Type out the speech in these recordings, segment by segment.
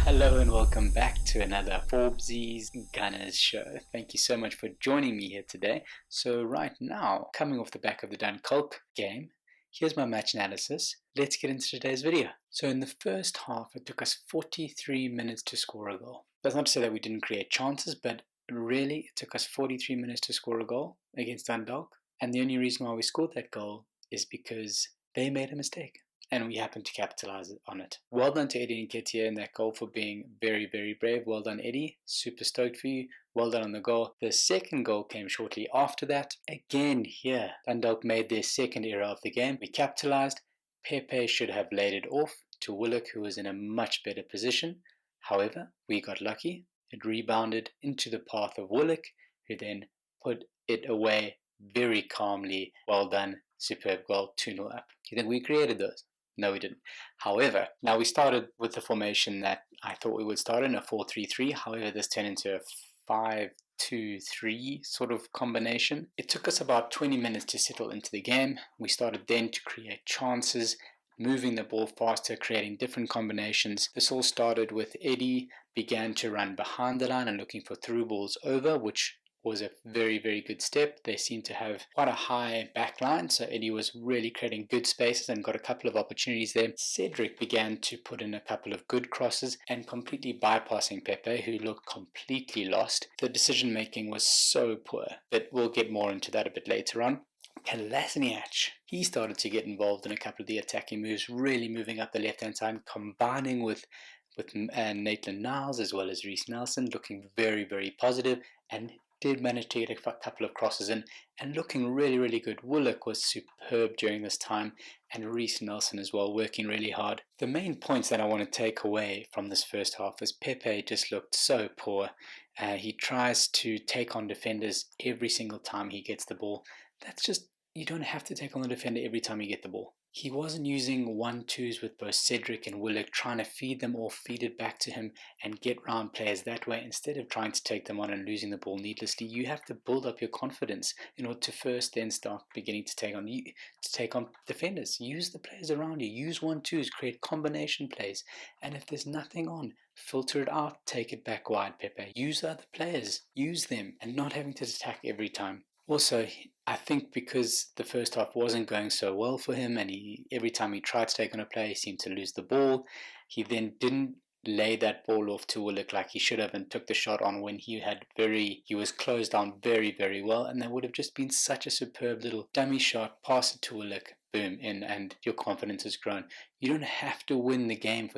Hello and welcome back to another Forbesies Gunners show. Thank you so much for joining me here today. So right now, coming off the back of the Dundalk game, here's my match analysis. Let's get into today's video. So in the first half, it took us 43 minutes to score a goal. That's not to say that we didn't create chances, but really it took us 43 minutes to score a goal against Dundalk. And the only reason why we scored that goal is because they made a mistake. And we happened to capitalize on it. Well done to Eddie Nketiah in that goal for being very, very brave. Well done, Eddie. Super stoked for you. Well done on the goal. The second goal came shortly after that. Again here, Dundalk made their second error of the game. We capitalized. Pepe should have laid it off to Willock, who was in a much better position. However, we got lucky. It rebounded into the path of Willock, who then put it away very calmly. Well done. Superb goal. 2-0 up. Do you think we created those? No, we didn't. However, now we started with the formation that I thought we would start in, a 4-3-3. However, this turned into a 5-2-3 sort of combination. It took us about 20 minutes to settle into the game. We started then to create chances, moving the ball faster, creating different combinations. This all started with Eddie began to run behind the line and looking for through balls over, which was a very, very good step. They seemed to have quite a high back line, so Eddie was really creating good spaces and got a couple of opportunities there. Cedric began to put in a couple of good crosses and completely bypassing Pepe, who looked completely lost. The decision making was so poor, but we'll get more into that a bit later on. Kolasinac, he started to get involved in a couple of the attacking moves, really moving up the left-hand side, combining with Nathan Niles as well as Reiss Nelson, looking very, very positive, and did manage to get a couple of crosses in and looking really, really good. Willock was superb during this time, and Reiss Nelson as well, working really hard. The main points that I want to take away from this first half is Pepe just looked so poor. He tries to take on defenders every single time he gets the ball. That's just, you don't have to take on the defender every time you get the ball. He wasn't using 1-2s with both Cedric and Willock, trying to feed them or feed it back to him and get round players that way instead of trying to take them on and losing the ball needlessly. You have to build up your confidence in order to first then start beginning to take on defenders. Use the players around you. Use 1-2s, create combination plays. And if there's nothing on, filter it out, take it back wide, Pepe. Use other players. Use them and not having to attack every time. Also, I think because the first half wasn't going so well for him and every time he tried to take on a play, he seemed to lose the ball. He then didn't lay that ball off to Willock like he should have and took the shot on when he was closed down very, very well, and that would have just been such a superb little dummy shot, pass it to Willock, boom, in, and your confidence has grown. You don't have to win the game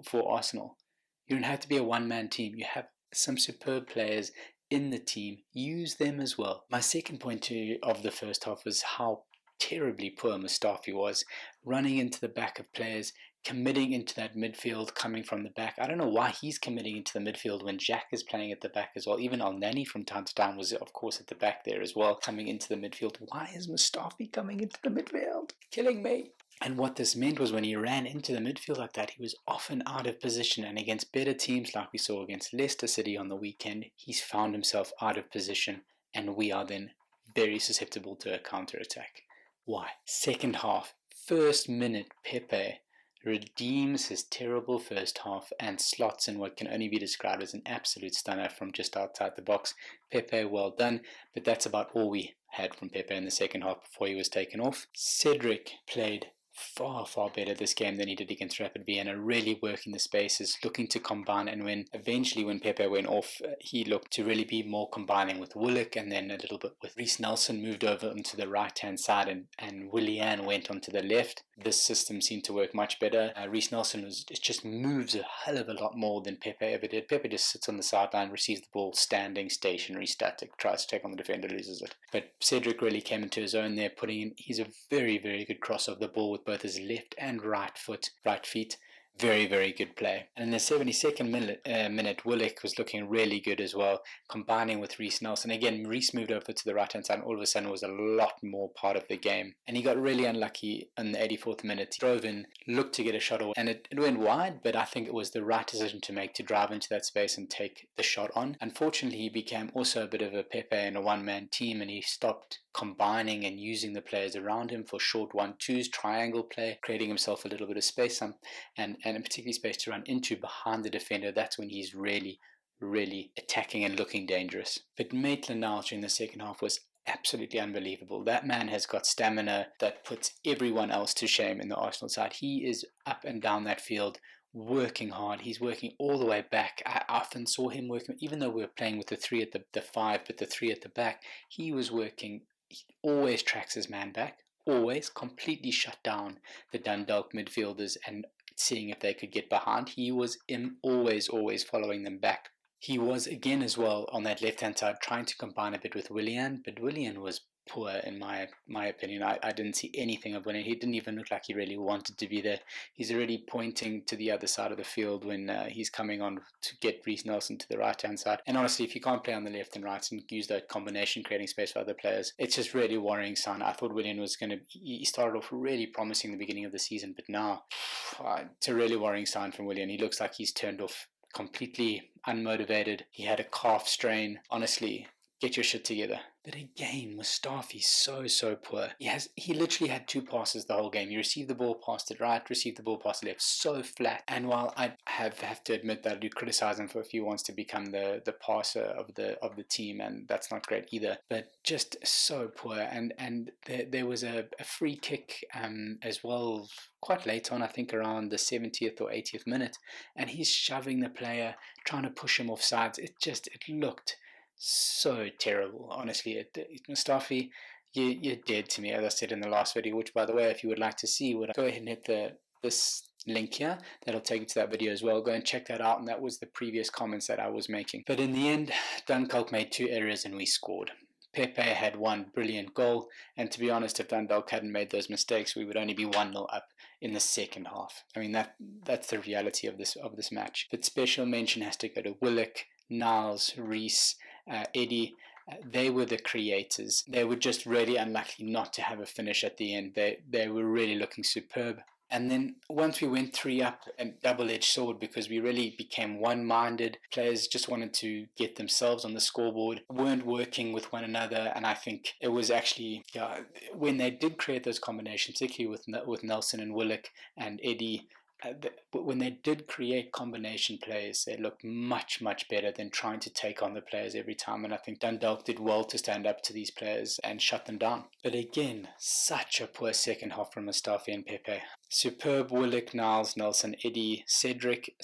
for Arsenal. You don't have to be a one-man team. You have some superb players in the team. Use them as well. My second point of the first half was how terribly poor Mustafi was, running into the back of players, committing into that midfield, coming from the back. I don't know why he's committing into the midfield when Jack is playing at the back as well. Even Al-Nani from time to time was, of course, at the back there as well, coming into the midfield. Why is Mustafi coming into the midfield? Killing me. And what this meant was when he ran into the midfield like that, he was often out of position. And against better teams like we saw against Leicester City on the weekend, he's found himself out of position. And we are then very susceptible to a counter-attack. Why? Second half, first minute, Pepe redeems his terrible first half and slots in what can only be described as an absolute stunner from just outside the box. Pepe, well done, but that's about all we had from Pepe in the second half before he was taken off. Cedric played far, far better this game than he did against Rapid Vienna, really working the spaces, looking to combine, and when Pepe went off, he looked to really be more combining with Willock, and then a little bit with Reiss Nelson moved over onto the right-hand side, and Willian went onto the left. This system seemed to work much better. Reiss Nelson just moves a hell of a lot more than Pepe ever did. Pepe just sits on the sideline, receives the ball, standing, stationary, static, tries to take on the defender, loses it. But Cedric really came into his own there, he's a very, very good cross of the ball with both his left and right feet. Very, very good play. And in the 72nd minute, Willock was looking really good as well, combining with Reiss Nelson. Again, Reiss moved over to the right-hand side and all of a sudden was a lot more part of the game. And he got really unlucky in the 84th minute. He drove in, looked to get a shot away, and it went wide, but I think it was the right decision to make to drive into that space and take the shot on. Unfortunately, he became also a bit of a Pepe and a one-man team, and he stopped combining and using the players around him for short 1-2s, triangle play, creating himself a little bit of space, and particularly space to run into behind the defender. That's when he's really attacking and looking dangerous. But Maitland-Niles during the second half was absolutely unbelievable. That man has got stamina that puts everyone else to shame in the Arsenal side. He is up and down that field, working hard. He's working all the way back. I often saw him working, even though we were playing with the three at the five, but the three at the back, he was working. He always tracks his man back, always completely shut down the Dundalk midfielders and seeing if they could get behind. He was always following them back. He was again as well on that left-hand side trying to combine a bit with Willian, but Willian was poor in my opinion. I didn't see anything of Willian. He didn't even look like he really wanted to be there. He's already pointing to the other side of the field when he's coming on to get Reiss Nelson to the right-hand side. And honestly, if you can't play on the left and right and use that combination, creating space for other players, it's just really worrying sign. I thought Willian was going to... He started off really promising the beginning of the season, but now it's a really worrying sign from Willian. He looks like he's turned off completely unmotivated. He had a calf strain. Honestly, get your shit together. But again, Mustafi's so poor. He literally had 2 passes the whole game. He received the ball, passed it right, received the ball, passed it left. So flat. And while I have to admit that I do criticize him for if he wants to become the passer of the team, and that's not great either. But just so poor. And there was a free kick as well, quite late on, I think around the 70th or 80th minute, and he's shoving the player, trying to push him off sides. It looked so terrible, honestly. Mustafi, you're dead to me, as I said in the last video, which, by the way, if you would like to see, would go ahead and hit this link here. That'll take you to that video as well. Go and check that out, and that was the previous comments that I was making. But in the end, Dundalk made 2 errors and we scored. Pepe had 1 brilliant goal, and to be honest, if Dundalk hadn't made those mistakes, we would only be 1-0 up in the second half. I mean, that's the reality of this match. But special mention has to go to Willock, Niles, Reiss, Eddie. They were the creators. They were just really unlucky not to have a finish at the end. They were really looking superb. And then once we went 3 up, and double-edged sword, because we really became one-minded. Players just wanted to get themselves on the scoreboard, weren't working with one another. And I think it was actually, when they did create those combinations, particularly with Nelson and Willock and Eddie, when they did create combination plays, they looked much better than trying to take on the players every time. And I think Dundalk did well to stand up to these players and shut them down. But again, such a poor second half from Mustafi and Pepe. Superb Willock, Niles, Nelson, Eddie, Cedric.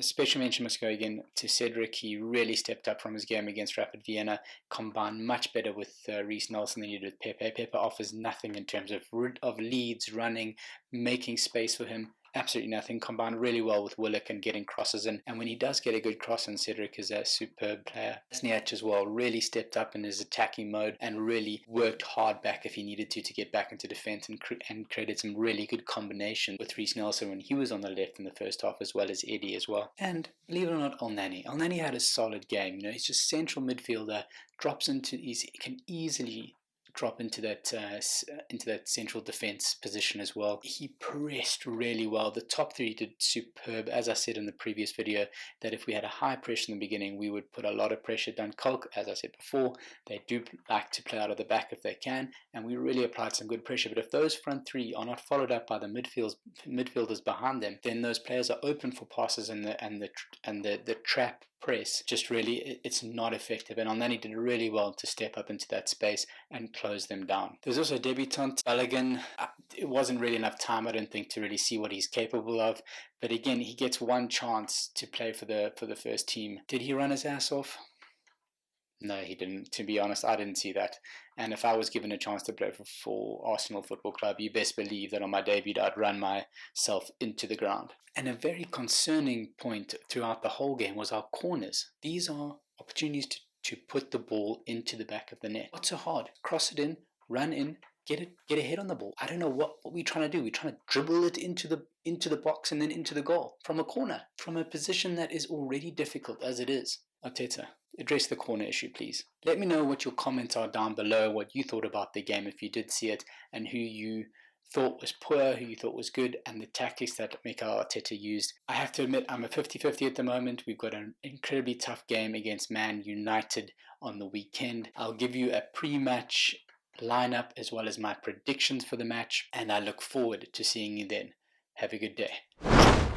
Special mention must go again to Cedric. He really stepped up from his game against Rapid Vienna, combined much better with Reiss Nelson than he did with Pepe. Pepe offers nothing in terms of leads, running, making space for him. Absolutely nothing. Combined really well with Willock and getting crosses in. And when he does get a good cross in, Cedric is a superb player. Sniach as well really stepped up in his attacking mode and really worked hard back if he needed to get back into defence and created some really good combination with Reiss Nelson when he was on the left in the first half, as well as Eddie as well. And believe it or not, Elneny had a solid game. He's just central midfielder, he can easily drop into that central defence position as well. He pressed really well. The top 3 did superb. As I said in the previous video, that if we had a high pressure in the beginning, we would put a lot of pressure. Dundalk, as I said before, they do like to play out of the back if they can, and we really applied some good pressure. But if those front 3 are not followed up by the midfielders behind them, then those players are open for passes, and the trap press just really, it's not effective. And Elneny did really well to step up into that space and close them down. There's also debutant Balogun. It wasn't really enough time, I don't think, to really see what he's capable of. But again, he gets 1 chance to play for the first team. Did he run his ass off? No, he didn't. To be honest, I didn't see that. And if I was given a chance to play for Arsenal Football Club, you best believe that on my debut, I'd run myself into the ground. And a very concerning point throughout the whole game was our corners. These are opportunities to put the ball into the back of the net. What's so hard? Cross it in, run in, get a head on the ball. I don't know what we're trying to do. We're trying to dribble it into the box and then into the goal from a corner, from a position that is already difficult as it is. Arteta, address the corner issue, please. Let me know what your comments are down below, what you thought about the game if you did see it, and who you thought was poor, who you thought was good, and the tactics that Mikel Arteta used. I have to admit, I'm a 50-50 at the moment. We've got an incredibly tough game against Man United on the weekend. I'll give you a pre-match lineup as well as my predictions for the match, and I look forward to seeing you then. Have a good day.